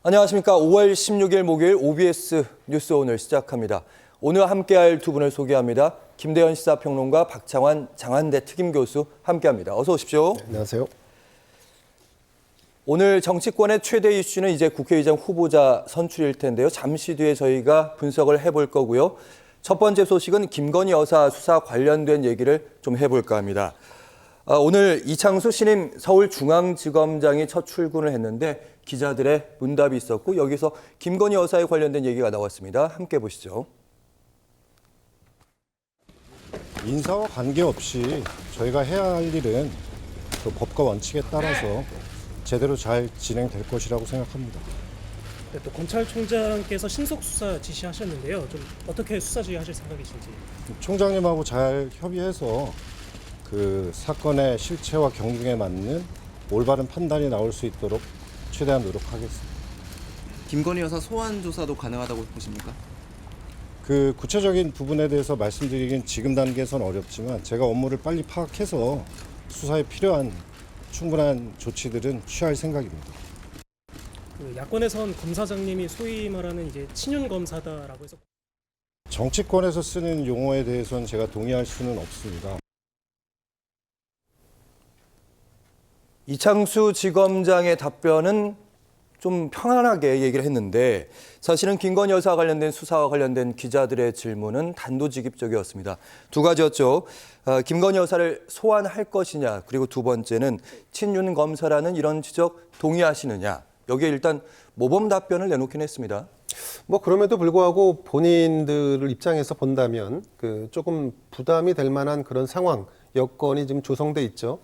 안녕하십니까. 5월 16일 목요일 OBS 뉴스 오늘 시작합니다. 오늘 함께할 두 분을 소개합니다. 김대현 시사평론가, 박창환 장한대 특임교수 함께합니다. 어서 오십시오. 네, 안녕하세요. 오늘 정치권의 최대 이슈는 이제 국회의장 후보자 선출일 텐데요. 잠시 뒤에 저희가 분석을 해볼 거고요. 첫 번째 소식은 김건희 여사 수사 관련된 얘기를 좀 해볼까 합니다. 오늘 이창수 신임 서울중앙지검장이 첫 출근을 했는데 기자들의 문답이 있었고 여기서 김건희 여사에 관련된 얘기가 나왔습니다. 함께 보시죠. 인사와 관계없이 저희가 해야 할 일은 그 법과 원칙에 따라서 제대로 잘 진행될 것이라고 생각합니다. 네, 또 검찰총장께서 신속 수사 지시하셨는데요. 좀 어떻게 수사 지휘하실 생각이신지. 총장님하고 잘 협의해서 그 사건의 실체와 경중에 맞는 올바른 판단이 나올 수 있도록 최대한 노력하겠습니다. 김건희 여사 소환 조사도 가능하다고 보십니까? 그 구체적인 부분에 대해서 말씀드리긴 지금 단계에선 어렵지만 제가 업무를 빨리 파악해서 수사에 필요한 충분한 조치들은 취할 생각입니다. 그 야권에선 검사장님이 소위 말하는 이제 친윤 검사다라고 해서 정치권에서 쓰는 용어에 대해서는 제가 동의할 수는 없습니다. 이창수 지검장의 답변은 좀 평안하게 얘기를 했는데 사실은 김건희 여사와 관련된 수사와 관련된 기자들의 질문은 단도직입적이었습니다. 두 가지였죠. 김건희 여사를 소환할 것이냐, 그리고 두 번째는 친윤 검사라는 이런 지적 동의하시느냐. 여기에 일단 모범 답변을 내놓긴 했습니다. 그럼에도 불구하고 본인들 입장에서 본다면 그 조금 부담이 될 만한 그런 상황, 여건이 지금 조성돼 있죠.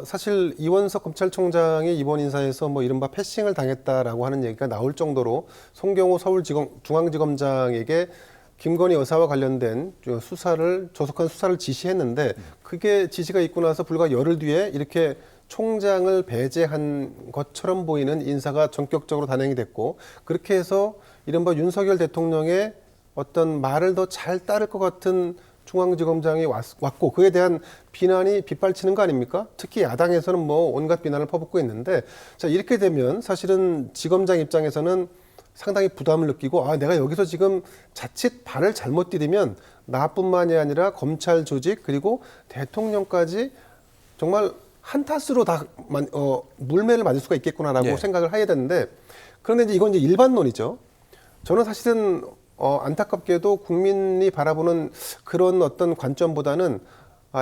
사실 이원석 검찰총장이 이번 인사에서 이른바 패싱을 당했다라고 하는 얘기가 나올 정도로 송경호 서울중앙지검장에게 김건희 여사와 관련된 조속한 수사를 지시했는데 그게 지시가 있고 나서 불과 열흘 뒤에 이렇게 총장을 배제한 것처럼 보이는 인사가 전격적으로 단행이 됐고 그렇게 해서 이른바 윤석열 대통령의 어떤 말을 더 잘 따를 것 같은 중앙지검장이 왔고 그에 대한 비난이 빗발치는 거 아닙니까? 특히 야당에서는 온갖 비난을 퍼붓고 있는데 자 이렇게 되면 사실은 지검장 입장에서는 상당히 부담을 느끼고 내가 여기서 지금 자칫 발을 잘못 디디면 나뿐만이 아니라 검찰 조직 그리고 대통령까지 정말 한탓으로 다 물매를 맞을 수가 있겠구나라고 생각을 해야 되는데 그런데 이건 일반론이죠. 저는 사실은 안타깝게도 국민이 바라보는 그런 어떤 관점보다는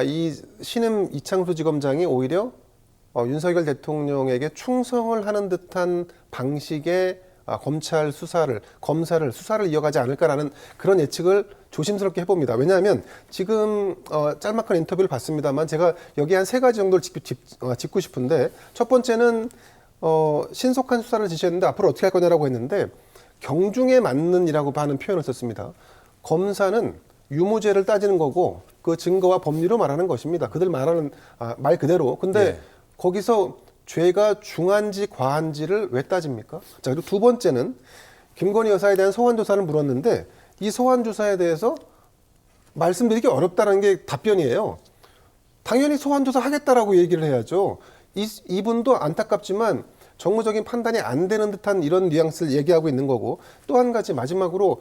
이 신임 이창수 지검장이 오히려 윤석열 대통령에게 충성을 하는 듯한 방식의 검사를 수사를 이어가지 않을까라는 그런 예측을 조심스럽게 해봅니다. 왜냐하면 지금 짤막한 인터뷰를 봤습니다만 제가 여기 한 세 가지 정도를 짚고 싶은데 첫 번째는 신속한 수사를 지시했는데 앞으로 어떻게 할 거냐라고 했는데 경중에 맞는이라고 하는 표현을 썼습니다. 검사는 유무죄를 따지는 거고 그 증거와 법리로 말하는 것입니다. 그들 말하는 말 그대로. 근데 거기서 죄가 중한지 과한지를 왜 따집니까? 자, 그리고 두 번째는 김건희 여사에 대한 소환 조사를 물었는데 이 소환 조사에 대해서 말씀드리기 어렵다는 게 답변이에요. 당연히 소환 조사 하겠다라고 얘기를 해야죠. 이분도 안타깝지만 정무적인 판단이 안 되는 듯한 이런 뉘앙스를 얘기하고 있는 거고 또 한 가지 마지막으로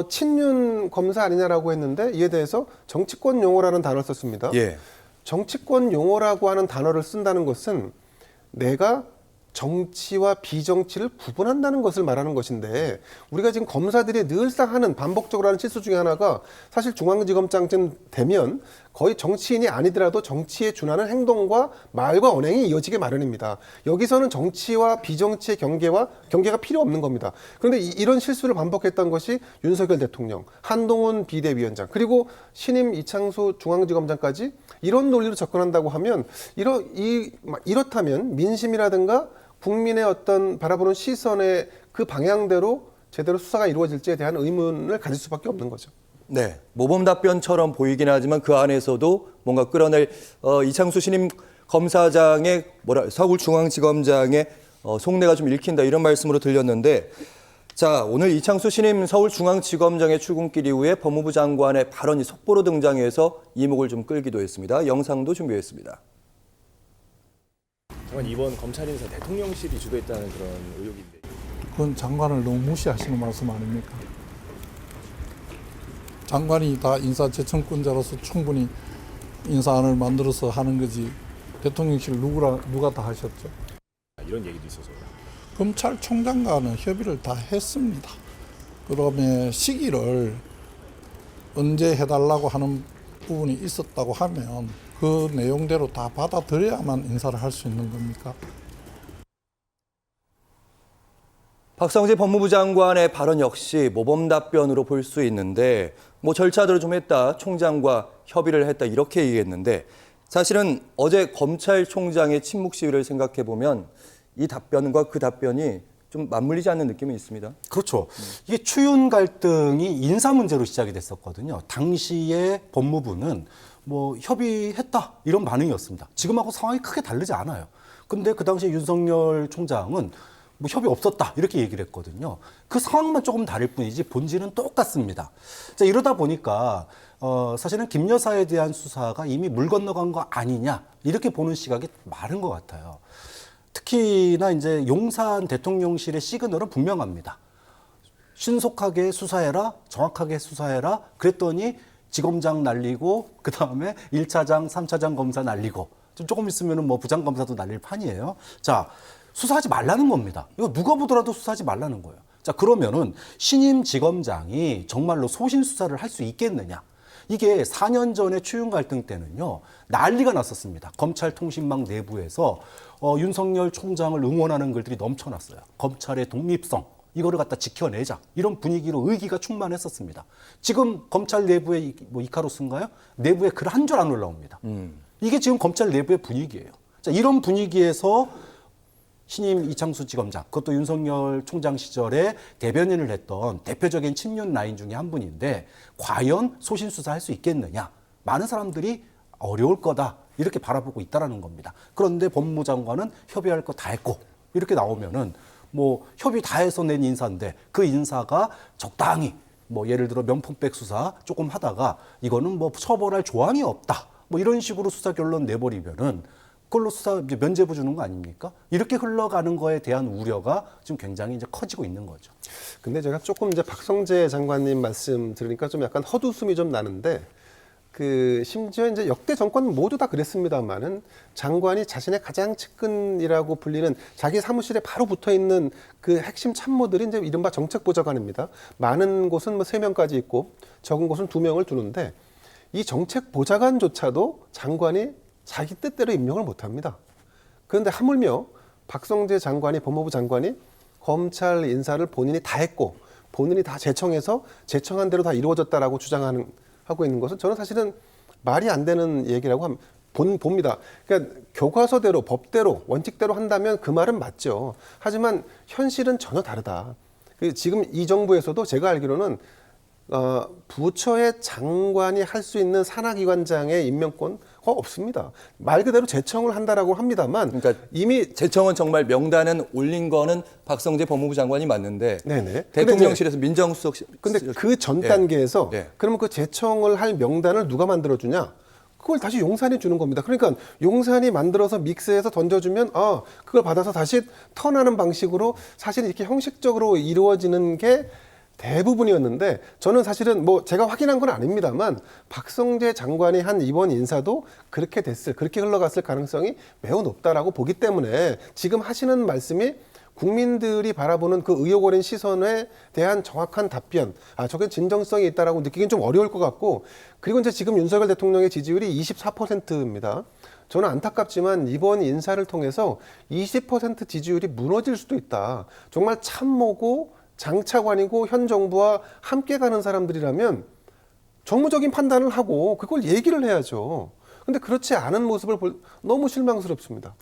친윤 검사 아니냐라고 했는데 이에 대해서 정치권 용어라는 단어를 썼습니다. 정치권 용어라고 하는 단어를 쓴다는 것은 내가 정치와 비정치를 구분한다는 것을 말하는 것인데 우리가 지금 검사들이 늘상 하는 반복적으로 하는 실수 중에 하나가 사실 중앙지검장쯤 되면 거의 정치인이 아니더라도 정치에 준하는 행동과 말과 언행이 이어지게 마련입니다. 여기서는 정치와 비정치의 경계가 필요 없는 겁니다. 그런데 이런 실수를 반복했던 것이 윤석열 대통령, 한동훈 비대위원장 그리고 신임 이창수 중앙지검장까지 이런 논리로 접근한다고 하면 이렇다면 민심이라든가 국민의 어떤 바라보는 시선의 그 방향대로 제대로 수사가 이루어질지에 대한 의문을 가질 수밖에 없는 거죠. 네, 모범 답변처럼 보이긴 하지만 그 안에서도 뭔가 끌어낼 이창수 신임 검사장의 서울중앙지검장의 속내가 좀 읽힌다 이런 말씀으로 들렸는데 자, 오늘 이창수 신임 서울중앙지검장의 출근길 이후에 법무부 장관의 발언이 속보로 등장해서 이목을 좀 끌기도 했습니다. 영상도 준비했습니다. 이번 검찰 인사 대통령실이 주도했다는 그런 의혹인데. 그건 장관을 너무 무시하시는 말씀 아닙니까? 장관이 다 인사재청권자로서 충분히 인사안을 만들어서 하는 거지 대통령실 누가 다 하셨죠? 이런 얘기도 있어서. 검찰총장과는 협의를 다 했습니다. 그다음에 시기를 언제 해달라고 하는 부분이 있었다고 하면 그 내용대로 다 받아들여야만 인사를 할 수 있는 겁니까? 박성재 법무부 장관의 발언 역시 모범 답변으로 볼 수 있는데 뭐 절차대로 좀 했다, 총장과 협의를 했다 이렇게 얘기했는데 사실은 어제 검찰총장의 침묵 시위를 생각해 보면 이 답변과 그 답변이 좀 맞물리지 않는 느낌이 있습니다. 그렇죠. 이게 추윤 갈등이 인사 문제로 시작이 됐었거든요. 당시에 법무부는 뭐 협의했다 이런 반응이었습니다. 지금하고 상황이 크게 다르지 않아요. 근데 그 당시에 윤석열 총장은 뭐 협의 없었다 이렇게 얘기를 했거든요. 그 상황만 조금 다를 뿐이지 본질은 똑같습니다. 자, 이러다 보니까 사실은 김 여사에 대한 수사가 이미 물 건너간 거 아니냐 이렇게 보는 시각이 많은 것 같아요. 특히나 이제 용산 대통령실의 시그널은 분명합니다. 신속하게 수사해라, 정확하게 수사해라. 그랬더니 지검장 날리고 그 다음에 1차장, 3차장 검사 날리고 조금 있으면은 뭐 부장검사도 날릴 판이에요. 자, 수사하지 말라는 겁니다. 이거 누가 보더라도 수사하지 말라는 거예요. 자, 그러면은 신임 지검장이 정말로 소신 수사를 할 수 있겠느냐? 이게 4년 전에 추윤 갈등 때는요, 난리가 났었습니다. 검찰통신망 내부에서 윤석열 총장을 응원하는 글들이 넘쳐났어요. 검찰의 독립성, 이거를 갖다 지켜내자. 이런 분위기로 의기가 충만했었습니다. 지금 검찰 내부의 뭐 이카로스인가요? 내부에 글 한 줄 안 올라옵니다. 이게 지금 검찰 내부의 분위기예요. 자, 이런 분위기에서 신임 이창수 지검장, 그것도 윤석열 총장 시절에 대변인을 했던 대표적인 친윤 라인 중에 한 분인데 과연 소신 수사할 수 있겠느냐? 많은 사람들이 어려울 거다 이렇게 바라보고 있다라는 겁니다. 그런데 법무부 장관은 협의할 거 다 했고 이렇게 나오면은 뭐 협의 다 해서 낸 인사인데 그 인사가 적당히 뭐 예를 들어 명품백 수사 조금 하다가 이거는 뭐 처벌할 조항이 없다 뭐 이런 식으로 수사 결론 내버리면은 그걸로 수사 이제 면죄부 주는 거 아닙니까? 이렇게 흘러가는 거에 대한 우려가 지금 굉장히 이제 커지고 있는 거죠. 근데 제가 조금 이제 박성재 장관님 말씀 들으니까 좀 약간 헛웃음이 좀 나는데 그 심지어 이제 역대 정권 모두 다 그랬습니다만은 장관이 자신의 가장 측근이라고 불리는 자기 사무실에 바로 붙어 있는 그 핵심 참모들이 이제 이른바 정책보좌관입니다. 많은 곳은 뭐 3명까지 있고 적은 곳은 2명을 두는데 이 정책보좌관조차도 장관이 자기 뜻대로 임명을 못합니다. 그런데 하물며 박성재 장관이 법무부 장관이 검찰 인사를 본인이 다 했고 본인이 다 제청해서 제청한 대로 다 이루어졌다라고 하고 있는 것은 저는 사실은 말이 안 되는 얘기라고 봅니다. 그러니까 교과서대로 법대로 원칙대로 한다면 그 말은 맞죠. 하지만 현실은 전혀 다르다. 지금 이 정부에서도 제가 알기로는 부처의 장관이 할 수 있는 산하기관장의 임명권 없습니다. 말 그대로 제청을 한다라고 합니다만 그러니까 이미 제청은 정말 명단은 올린 거는 박성재 법무부 장관이 맞는데 네네. 대통령실에서 민정수석 근데 그 전 단계에서 네. 그러면 그 제청을 할 명단을 누가 만들어주냐? 그걸 다시 용산이 주는 겁니다. 그러니까 용산이 만들어서 믹스해서 던져주면 그걸 받아서 다시 턴하는 방식으로 사실 이렇게 형식적으로 이루어지는 게 대부분이었는데 저는 사실은 뭐 제가 확인한 건 아닙니다만 박성재 장관이 한 이번 인사도 그렇게 흘러갔을 가능성이 매우 높다라고 보기 때문에 지금 하시는 말씀이 국민들이 바라보는 그 의혹 어린 시선에 대한 정확한 답변, 저게 진정성이 있다라고 느끼긴 좀 어려울 것 같고 그리고 이제 지금 윤석열 대통령의 지지율이 24%입니다. 저는 안타깝지만 이번 인사를 통해서 20% 지지율이 무너질 수도 있다. 정말 참모고 장차관이고 현 정부와 함께 가는 사람들이라면 정무적인 판단을 하고 그걸 얘기를 해야죠. 근데 그렇지 않은 모습을 너무 실망스럽습니다.